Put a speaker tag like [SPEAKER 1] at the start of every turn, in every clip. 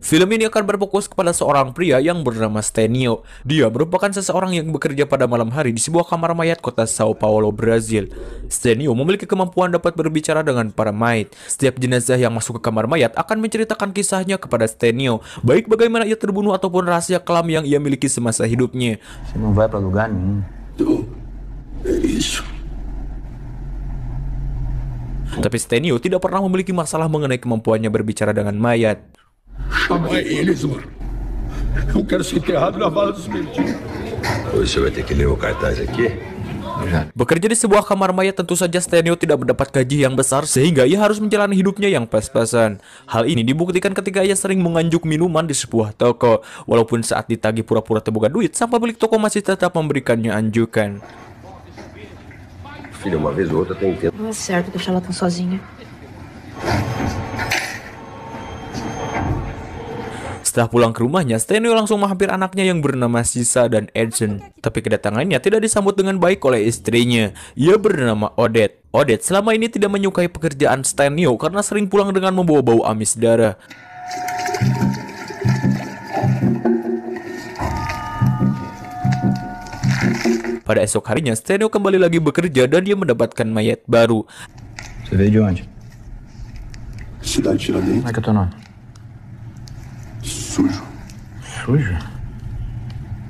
[SPEAKER 1] Film ini akan berfokus kepada seorang pria yang bernama Stenio. Dia merupakan seseorang yang bekerja pada malam hari di sebuah kamar mayat kota Sao Paulo, Brazil. Stenio memiliki kemampuan dapat berbicara dengan para mayat. Setiap jenazah yang masuk ke kamar mayat akan menceritakan kisahnya kepada Stenio, baik bagaimana ia terbunuh ataupun rahasia kelam yang ia miliki semasa hidupnya.
[SPEAKER 2] Você não vai pra lugar nenhum.
[SPEAKER 3] Isso.
[SPEAKER 1] Tapi Stenio tidak pernah memiliki masalah mengenai kemampuannya berbicara dengan mayat.
[SPEAKER 3] Chama eles, mano. Eu quero ser enterrado na vala dos mendigos.
[SPEAKER 4] Hoje você vai ter que ler o cartaz aqui.
[SPEAKER 1] Bekerja di sebuah kamar mayat tentu saja Stenio tidak mendapat gaji yang besar sehingga ia harus menjalani hidupnya yang pas-pasan. Hal ini dibuktikan ketika ia sering menganjuk minuman di sebuah toko. Walaupun saat ditagih pura-pura terbuka duit, sang pemilik toko masih tetap memberikannya anjukan.
[SPEAKER 4] Filha, uma vez ou outra tem tempo.
[SPEAKER 5] Não é certo deixar ela tão sozinha.
[SPEAKER 1] Setelah pulang ke rumahnya, Stenio langsung menghampiri anaknya yang bernama Sisa dan Edson. Tapi kedatangannya tidak disambut dengan baik oleh istrinya. Ia bernama Odette. Odette selama ini tidak menyukai pekerjaan Stenio karena sering pulang dengan membawa bau amis darah. Pada esok harinya, Stenio kembali lagi bekerja dan dia mendapatkan mayat baru.
[SPEAKER 2] Você veio de onde?
[SPEAKER 3] Cidade Tiradentes.
[SPEAKER 2] Como é que é teu nome?
[SPEAKER 3] Sujo.
[SPEAKER 2] Sujo?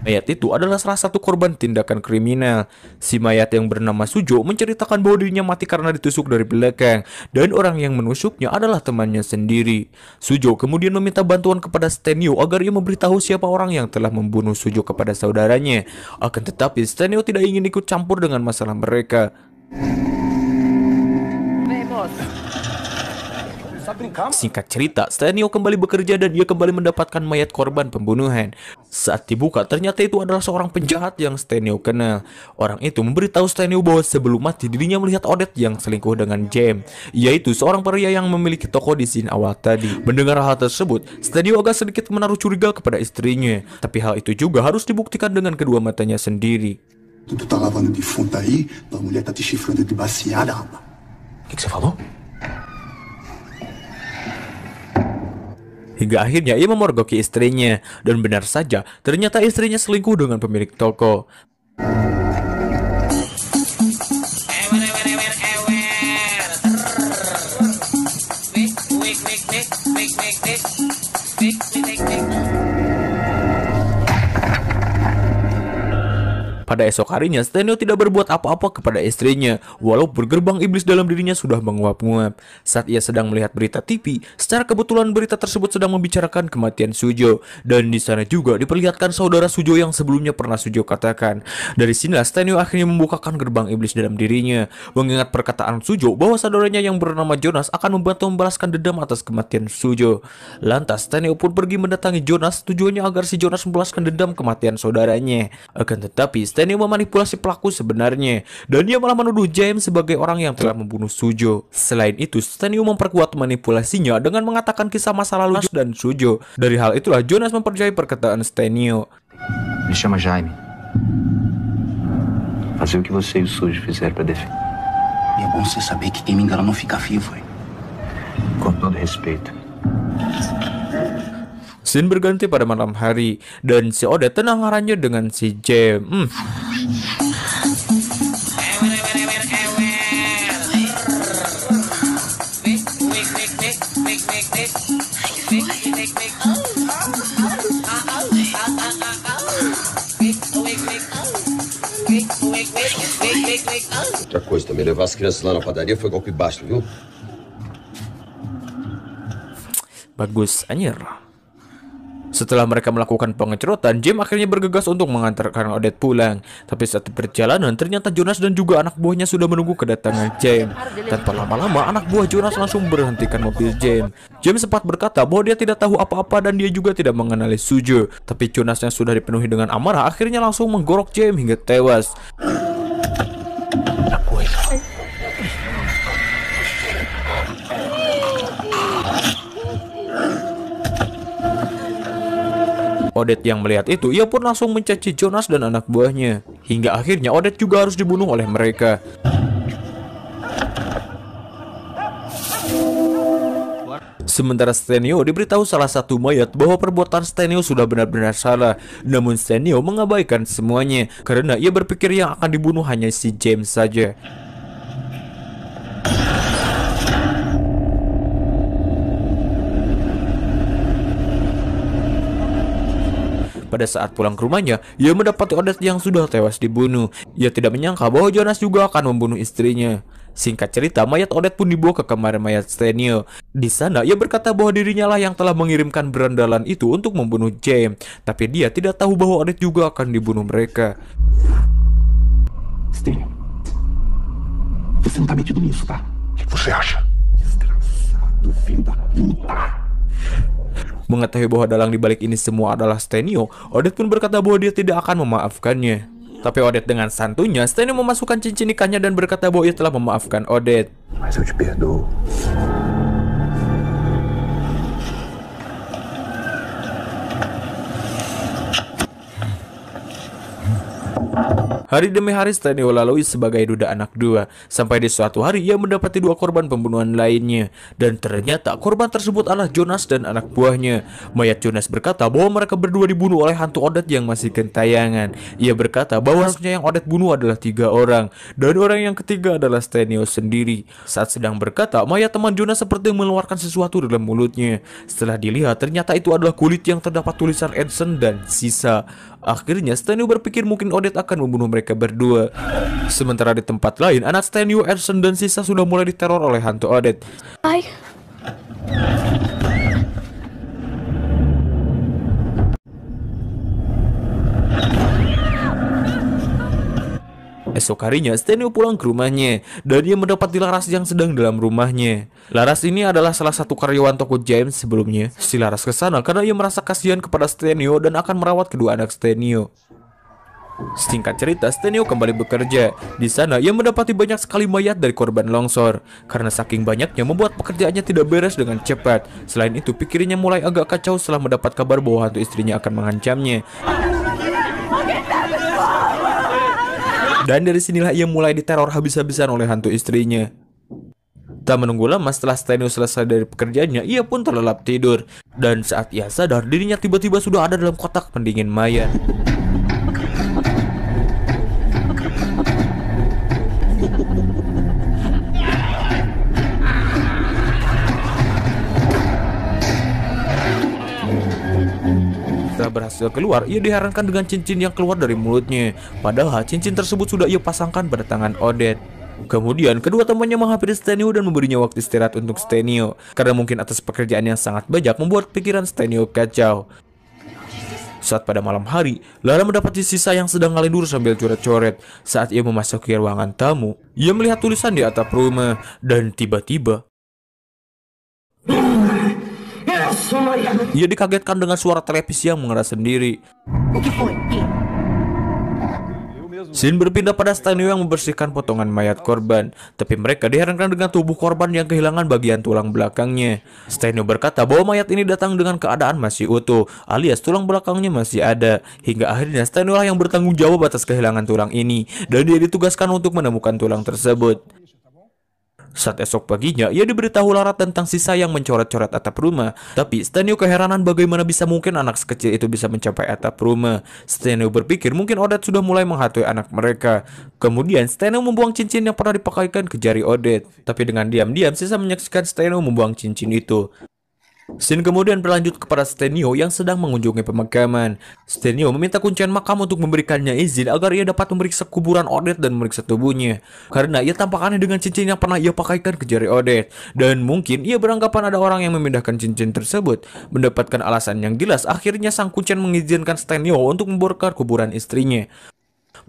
[SPEAKER 1] Mayat itu adalah salah satu korban tindakan kriminal. Si mayat yang bernama Sujo menceritakan bahwa dirinya mati karena ditusuk dari belakang, dan orang yang menusuknya adalah temannya sendiri. Sujo kemudian meminta bantuan kepada Stenio agar ia memberitahu siapa orang yang telah membunuh Sujo kepada saudaranya. Akan tetapi Stenio tidak ingin ikut campur dengan masalah mereka. Singkat cerita, Stenio kembali bekerja dan ia kembali mendapatkan mayat korban pembunuhan. Saat dibuka, ternyata itu adalah seorang penjahat yang Stenio kenal. Orang itu memberitahu Stenio bahwa sebelum mati dirinya melihat Odette yang selingkuh dengan James, yaitu seorang pria yang memiliki toko di scene awal tadi. Mendengar hal tersebut, Stenio agak sedikit menaruh curiga kepada istrinya. Tapi hal itu juga harus dibuktikan dengan kedua matanya sendiri.
[SPEAKER 3] Tu tá lavando defunto aí, tua mulher tá te chifrando de baseada, rapaz.
[SPEAKER 2] O que você falou?
[SPEAKER 1] Hingga akhirnya ia memergoki istrinya. Dan benar saja, ternyata istrinya selingkuh dengan pemilik toko. Pada esok harinya, Stenio tidak berbuat apa-apa kepada istrinya, walaupun gerbang iblis dalam dirinya sudah menguap-nguap. Saat ia sedang melihat berita TV, secara kebetulan berita tersebut sedang membicarakan kematian Sujo, dan di sana juga diperlihatkan saudara Sujo yang sebelumnya pernah Sujo katakan. Dari sinilah Stenio akhirnya membukakan gerbang iblis dalam dirinya, mengingat perkataan Sujo bahwa saudaranya yang bernama Jonas akan membantu membalaskan dendam atas kematian Sujo. Lantas Stenio pun pergi mendatangi Jonas, tujuannya agar si Jonas membalaskan dendam kematian saudaranya. Akan tetapi Stenio memanipulasi pelaku sebenarnya, dan dia malah menuduh James sebagai orang yang telah membunuh Sujo. Selain itu, Stenio memperkuat manipulasinya dengan mengatakan kisah masa lalu Jonas dan Sujo. Dari hal itulah Jonas mempercayai perkataan Stenio.
[SPEAKER 2] Me chama Jaime. Fazer o que você e o Sujo fizeram pra defender.
[SPEAKER 6] E é bom você saber que quem me engana não fica vivo, hein?
[SPEAKER 2] Com todo respeito.
[SPEAKER 1] Scene berganti pada malam hari, dan si Odette tenang arahnya dengan si James.
[SPEAKER 4] Outra coisa também, levar as crianças lá na padaria foi golpe baixo, viu?
[SPEAKER 1] Bagus, anjir. Setelah mereka melakukan pengecodotan, James akhirnya bergegas untuk mengantarkan Odette pulang. Tapi saat perjalanan, ternyata Jonas dan juga anak buahnya sudah menunggu kedatangan James. Tanpa lama-lama, anak buah Jonas langsung berhentikan mobil James. James sempat berkata bahwa dia tidak tahu apa-apa dan dia juga tidak mengenali Sujo. Tapi Jonas yang sudah dipenuhi dengan amarah akhirnya langsung menggorok James hingga tewas. Odette yang melihat itu, ia pun langsung mencaci Jonas dan anak buahnya. Hingga akhirnya Odette juga harus dibunuh oleh mereka. Sementara Stenio diberitahu salah satu mayat bahwa perbuatan Stenio sudah benar-benar salah. Namun Stenio mengabaikan semuanya karena ia berpikir yang akan dibunuh hanya si James saja. Pada saat pulang ke rumahnya, ia mendapati Odette yang sudah tewas dibunuh. Ia tidak menyangka bahwa Jonas juga akan membunuh istrinya. Singkat cerita, mayat Odette pun dibawa ke kamar mayat Stenio. Di sana, ia berkata bahwa dirinya lah yang telah mengirimkan berandalan itu untuk membunuh James. Tapi dia tidak tahu bahwa Odette juga akan dibunuh mereka.
[SPEAKER 6] Stênio, você não tá metido nisso, tá?
[SPEAKER 3] O que você acha?
[SPEAKER 6] Desgraçado, filho da puta!
[SPEAKER 1] Mengetahui bahwa dalang dibalik ini semua adalah Stenio, Odette pun berkata bahwa dia tidak akan memaafkannya. Tapi Odette dengan santunya, Stenio memasukkan cincin nikahnya dan berkata bahwa ia telah memaafkan Odette.
[SPEAKER 2] Mas eu te perdoo.
[SPEAKER 1] Hari demi hari Stenio lalui sebagai duda anak dua. Sampai di suatu hari ia mendapati dua korban pembunuhan lainnya. Dan ternyata korban tersebut adalah Jonas dan anak buahnya. Mayat Jonas berkata bahwa mereka berdua dibunuh oleh hantu Odette yang masih gentayangan. Ia berkata bahwa harusnya yang Odette bunuh adalah 3 orang. Dan orang yang ketiga adalah Stenio sendiri. Saat sedang berkata, mayat teman Jonas seperti mengeluarkan sesuatu dalam mulutnya. Setelah dilihat, ternyata itu adalah kulit yang terdapat tulisan Edson dan sisa. Akhirnya Stenio berpikir mungkin Odette akan membunuh mereka berdua. Sementara di tempat lain, anak Stenio, Edson dan sisa sudah mulai diteror oleh hantu Odette.
[SPEAKER 5] Ai.
[SPEAKER 1] Esok harinya, Stenio pulang ke rumahnya dan dia mendapati Laras yang sedang dalam rumahnya. Laras ini adalah salah satu karyawan toko James sebelumnya. Si Laras ke sana karena ia merasa kasihan kepada Stenio dan akan merawat kedua anak Stenio. Singkat cerita, Stenio kembali bekerja. Di sana, ia mendapati banyak sekali mayat dari korban longsor. Karena saking banyaknya membuat pekerjaannya tidak beres dengan cepat. Selain itu, pikirannya mulai agak kacau setelah mendapat kabar bahwa hantu istrinya akan mengancamnya. Dan dari sinilah ia mulai diteror habis-habisan oleh hantu istrinya. Tak menunggu lama setelah Stenio selesai dari pekerjaannya, ia pun terlelap tidur. Dan saat ia sadar, dirinya tiba-tiba sudah ada dalam kotak pendingin mayat. Setelah berhasil keluar, ia diherankan dengan cincin yang keluar dari mulutnya. Padahal cincin tersebut sudah ia pasangkan pada tangan Odette. Kemudian kedua temannya menghampiri Stenio dan memberinya waktu istirahat untuk Stenio. Karena mungkin atas pekerjaan yang sangat banyak membuat pikiran Stenio kacau. Saat pada malam hari, Lara mendapati sisa yang sedang ngalindur sambil coret-coret. Saat ia memasuki ruangan tamu, ia melihat tulisan di atap rumah. Dan tiba-tiba ia dikagetkan dengan suara televisi yang mengeras sendiri. Scene berpindah pada Stenio yang membersihkan potongan mayat korban. Tapi mereka diherankan dengan tubuh korban yang kehilangan bagian tulang belakangnya. Stenio berkata bahwa mayat ini datang dengan keadaan masih utuh, alias tulang belakangnya masih ada. Hingga akhirnya Stenio lah yang bertanggung jawab atas kehilangan tulang ini. Dan dia ditugaskan untuk menemukan tulang tersebut. Saat esok paginya, ia diberitahu Lara tentang sisa yang mencoret-coret atap rumah. Tapi Stenio keheranan bagaimana bisa mungkin anak sekecil itu bisa mencapai atap rumah. Stenio berpikir mungkin Odette sudah mulai menghantui anak mereka. Kemudian Stenio membuang cincin yang pernah dipakaikan ke jari Odette. Tapi dengan diam-diam sisa menyaksikan Stenio membuang cincin itu. Scene kemudian berlanjut kepada Stenio yang sedang mengunjungi pemakaman. Stenio meminta kuncian makam untuk memberikannya izin agar ia dapat memeriksa kuburan Odette dan memeriksa tubuhnya. Karena ia tampak aneh dengan cincin yang pernah ia pakaikan ke jari Odette. Dan mungkin ia beranggapan ada orang yang memindahkan cincin tersebut. Mendapatkan alasan yang jelas, akhirnya sang kuncen mengizinkan Stenio untuk membongkar kuburan istrinya.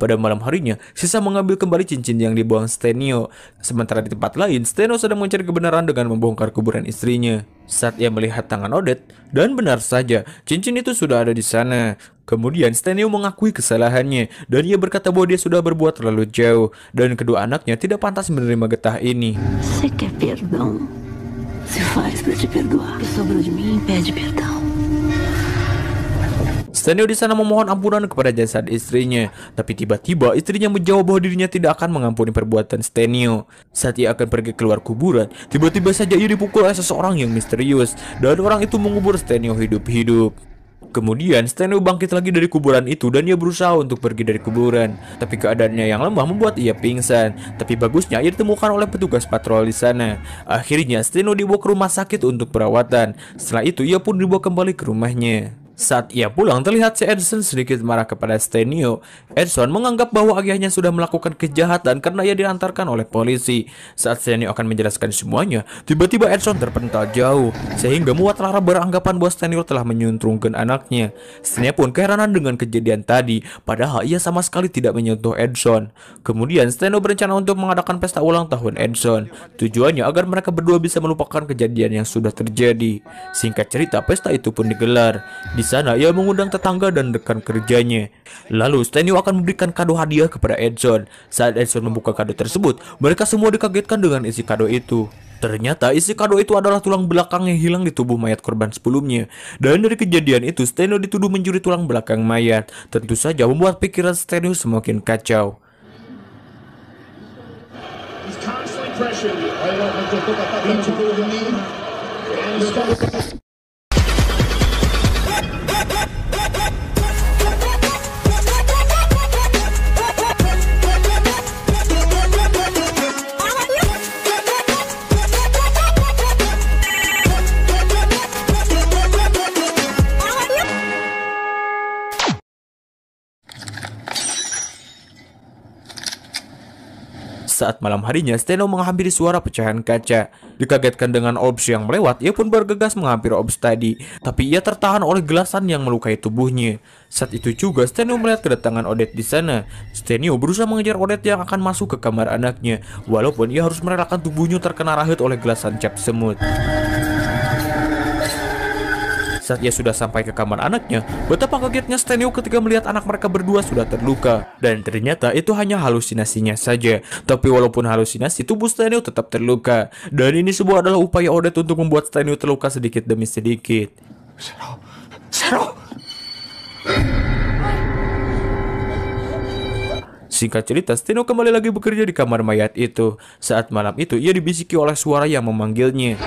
[SPEAKER 1] Pada malam harinya, sisa mengambil kembali cincin yang dibuang Stenio. Sementara di tempat lain, Stenio sedang mencari kebenaran dengan membongkar kuburan istrinya. Saat ia melihat tangan Odette, dan benar saja, cincin itu sudah ada di sana. Kemudian Stenio mengakui kesalahannya, dan ia berkata bahwa dia sudah berbuat terlalu jauh, dan kedua anaknya tidak pantas menerima getah ini.
[SPEAKER 5] Você quer perdão? Se faz pra te perdoar. O que sobrou de mim pede perdão.
[SPEAKER 1] Stenio di sana memohon ampunan kepada jasad istrinya, tapi tiba-tiba istrinya menjawab bahwa dirinya tidak akan mengampuni perbuatan Stenio. Saat ia akan pergi keluar kuburan, tiba-tiba saja ia dipukul oleh seseorang yang misterius, dan orang itu mengubur Stenio hidup-hidup. Kemudian Stenio bangkit lagi dari kuburan itu dan ia berusaha untuk pergi dari kuburan. Tapi keadaannya yang lemah membuat ia pingsan. Tapi bagusnya ia ditemukan oleh petugas patroli sana. Akhirnya Stenio dibawa ke rumah sakit untuk perawatan. Setelah itu ia pun dibawa kembali ke rumahnya. Saat ia pulang, terlihat si Edson sedikit marah kepada Stenio. Edson menganggap bahwa ayahnya sudah melakukan kejahatan karena ia diantarkan oleh polisi. Saat Stenio akan menjelaskan semuanya, tiba-tiba Edson terpental jauh, sehingga membuat Lara beranggapan bahwa Stenio telah menyuntrungkan anaknya. Stenio pun keheranan dengan kejadian tadi, padahal ia sama sekali tidak menyentuh Edson. Kemudian Stenio berencana untuk mengadakan pesta ulang tahun Edson. Tujuannya agar mereka berdua bisa melupakan kejadian yang sudah terjadi. Singkat cerita, pesta itu pun digelar. Di sana ia mengundang tetangga dan rekan kerjanya. Lalu Stenio akan memberikan kado hadiah kepada Edson. Saat Edson membuka kado tersebut, mereka semua dikagetkan dengan isi kado itu. Ternyata isi kado itu adalah tulang belakang yang hilang di tubuh mayat korban sebelumnya. Dan dari kejadian itu Stenio dituduh mencuri tulang belakang mayat. Tentu saja membuat pikiran Stenio semakin kacau. Saat malam harinya, Stenio menghampiri suara pecahan kaca. Dikagetkan dengan orbs yang melewat, ia pun bergegas menghampiri orbs tadi. Tapi ia tertahan oleh gelasan yang melukai tubuhnya. Saat itu juga, Stenio melihat kedatangan Odette di sana. Stenio berusaha mengejar Odette yang akan masuk ke kamar anaknya, walaupun ia harus merelakan tubuhnya terkena rahit oleh gelasan cap semut. Saat ia sudah sampai ke kamar anaknya, betapa kagetnya Stenio ketika melihat anak mereka berdua sudah terluka. Dan ternyata itu hanya halusinasinya saja. Tapi walaupun halusinasi, tubuh Stenio tetap terluka. Dan ini semua adalah upaya Odette untuk membuat Stenio terluka sedikit demi sedikit. Singkat cerita, Stenio kembali lagi bekerja di kamar mayat itu. Saat malam itu, ia dibisiki oleh suara yang memanggilnya.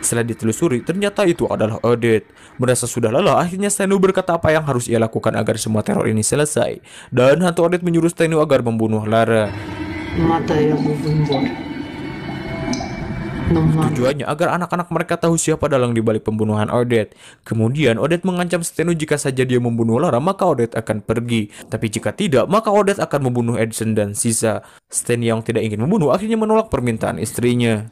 [SPEAKER 1] Setelah ditelusuri, ternyata itu adalah Odette. Merasa sudah lelah, akhirnya Stenio berkata apa yang harus ia lakukan agar semua teror ini selesai. Dan hantu Odette menyuruh Stenio agar membunuh Lara. Tujuannya agar anak-anak mereka tahu siapa dalang dibalik pembunuhan Odette. Kemudian Odette mengancam Stenio jika saja dia membunuh Lara, maka Odette akan pergi. Tapi jika tidak, maka Odette akan membunuh Edson dan Sisa. Stenio yang tidak ingin membunuh akhirnya menolak permintaan istrinya.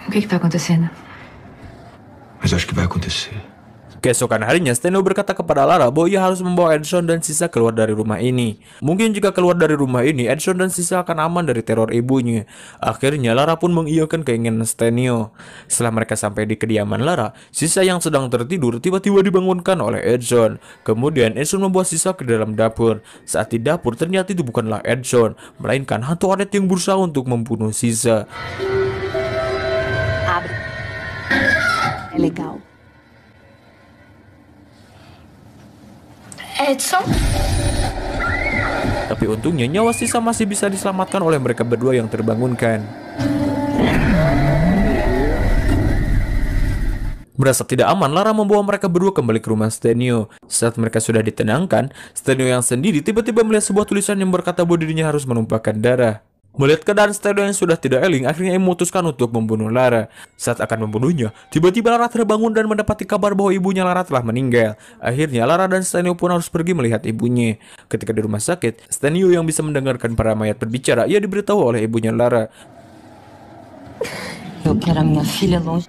[SPEAKER 5] O que está acontecendo?
[SPEAKER 2] Mas acho que vai acontecer.
[SPEAKER 1] Keesokan harinya, Stenio berkata kepada Lara bahwa ia harus membawa Edson dan Sisa keluar dari rumah ini. Mungkin jika keluar dari rumah ini, Edson dan Sisa akan aman dari teror ibunya. Akhirnya, Lara pun mengiyakan keinginan Stenio. Setelah mereka sampai di kediaman Lara, Sisa yang sedang tertidur tiba-tiba dibangunkan oleh Edson. Kemudian, Edson membawa Sisa ke dalam dapur. Saat di dapur, ternyata itu bukanlah Edson, melainkan hantu Odette yang berusaha untuk membunuh Sisa.
[SPEAKER 5] Abre. É legal. Edson?
[SPEAKER 1] Tapi untungnya nyawa Sisa masih bisa diselamatkan oleh mereka berdua yang terbangunkan. Merasa tidak aman, Lara membawa mereka berdua kembali ke rumah Stenio. Saat mereka sudah ditenangkan, Stenio yang sendiri tiba-tiba melihat sebuah tulisan yang berkata bahwa dirinya harus menumpahkan darah. Melihat keadaan Stenio yang sudah tidak eling, akhirnya ia memutuskan untuk membunuh Lara. Saat akan membunuhnya, tiba-tiba Lara terbangun dan mendapati kabar bahwa ibunya Lara telah meninggal. Akhirnya Lara dan Stenio pun harus pergi melihat ibunya. Ketika di rumah sakit, Stenio yang bisa mendengarkan para mayat berbicara, ia diberitahu oleh ibunya Lara.
[SPEAKER 7] Eu quero a minha filha longe.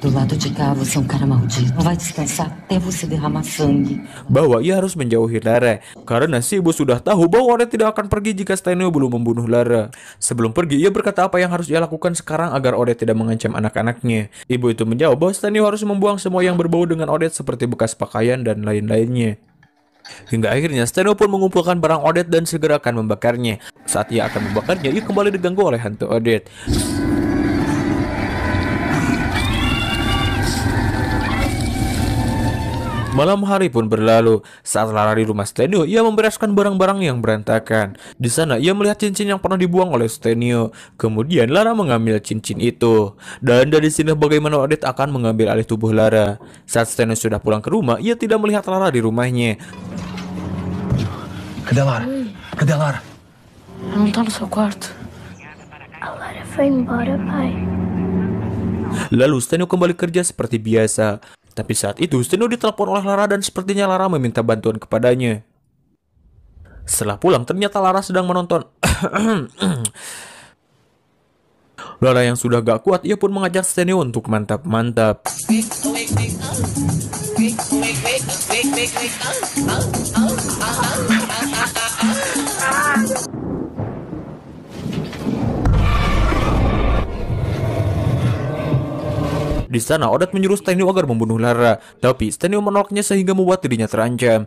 [SPEAKER 7] Do lado de cá, você é um cara maldito. Não vai descansar até você derramar sangue.
[SPEAKER 1] Bahwa ia harus menjauhi Lara, karena si ibu sudah tahu bahwa Odette tidak akan pergi jika Stenio belum membunuh Lara. Sebelum pergi, ia berkata apa yang harus ia lakukan sekarang agar Odette tidak mengancam anak-anaknya. Ibu itu menjawab bahwa Stenio harus membuang semua yang berbau dengan Odette seperti bekas pakaian dan lain-lainnya. Hingga akhirnya Stenio pun mengumpulkan barang Odette dan segera akan membakarnya. Saat ia akan membakarnya, ia kembali diganggu oleh hantu Odette. Malam hari pun berlalu. Saat Lara di rumah Stenio, ia membereskan barang-barang yang berantakan. Di sana ia melihat cincin yang pernah dibuang oleh Stenio. Kemudian Lara mengambil cincin itu. Dan dari sini bagaimana Odette akan mengambil alih tubuh Lara. Saat Stenio sudah pulang ke rumah, ia tidak melihat Lara di rumahnya.
[SPEAKER 2] Cadê a Lara? Cadê a Lara?
[SPEAKER 5] Ela não tá no seu quarto. A Lara foi embora, pai.
[SPEAKER 1] Lalu Stenio kembali kerja seperti biasa. Tapi saat itu Stenio ditelepon oleh Lara dan sepertinya Lara meminta bantuan kepadanya. Setelah pulang ternyata Lara sedang menonton. Lara yang sudah gak kuat, ia pun mengajak Stenio untuk mantap-mantap. Di sana Odette menyuruh Stenio agar membunuh Lara, tapi Stenio menolaknya sehingga membuat dirinya terancam.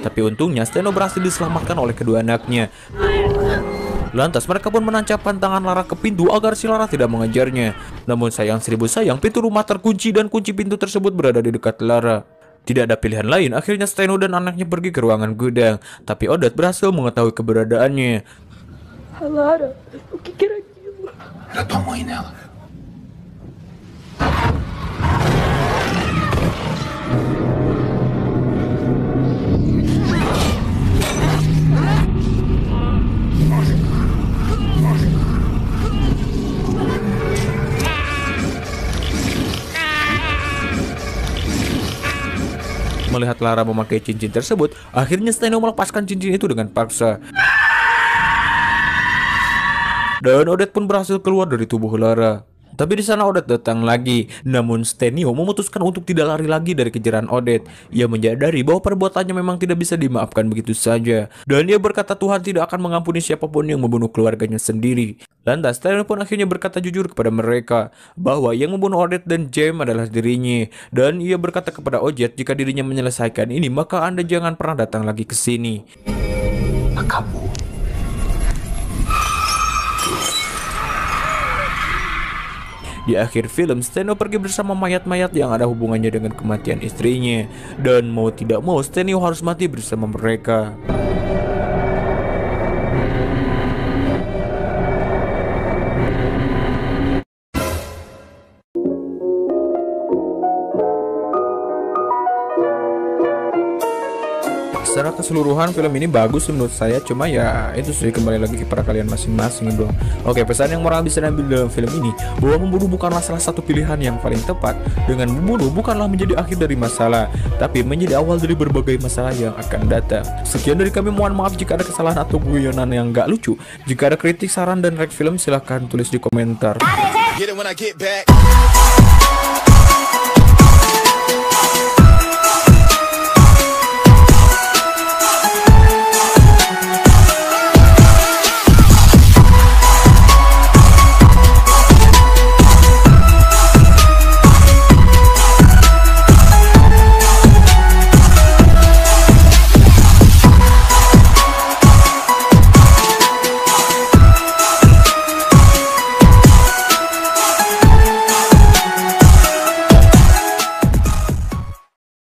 [SPEAKER 1] Tapi untungnya Stenio berhasil diselamatkan oleh kedua anaknya. Lantas mereka pun menancapkan tangan Lara ke pintu agar si Lara tidak mengejarnya. Namun sayang seribu sayang, pintu rumah terkunci dan kunci pintu tersebut berada di dekat Lara. Tidak ada pilihan lain, akhirnya Stenio dan anaknya pergi ke ruangan gudang. Tapi Odette berhasil mengetahui keberadaannya.
[SPEAKER 5] Lara, o que era aquilo?
[SPEAKER 6] Era tua mãe nela.
[SPEAKER 1] Melihat Lara memakai cincin tersebut, akhirnya Stenio melepaskan cincin itu dengan paksa. Dan Odette pun berhasil keluar dari tubuh Lara. Tapi di sana Odette datang lagi. Namun Stenio memutuskan untuk tidak lari lagi dari kejaran Odette. Ia menyadari bahwa perbuatannya memang tidak bisa dimaafkan begitu saja. Dan ia berkata Tuhan tidak akan mengampuni siapapun yang membunuh keluarganya sendiri. Lantas Stenio pun akhirnya berkata jujur kepada mereka bahwa yang membunuh Odette dan James adalah dirinya. Dan ia berkata kepada Odette jika dirinya menyelesaikan ini maka Anda jangan pernah datang lagi ke sini.
[SPEAKER 6] Acabou.
[SPEAKER 1] Di akhir film, Stenio pergi bersama mayat-mayat yang ada hubungannya dengan kematian istrinya. Dan mau tidak mau, Stenio harus mati bersama mereka. Secara keseluruhan film ini bagus menurut saya, cuma ya itu sih kembali lagi kepada kalian masing-masing bro. Oke, pesan yang moral bisa diambil dalam film ini bahwa membunuh bukanlah salah satu pilihan yang paling tepat. Dengan membunuh bukanlah menjadi akhir dari masalah, tapi menjadi awal dari berbagai masalah yang akan datang. Sekian dari kami, mohon maaf jika ada kesalahan atau guyonan yang gak lucu. Jika ada kritik, saran, dan rek film silahkan tulis di komentar.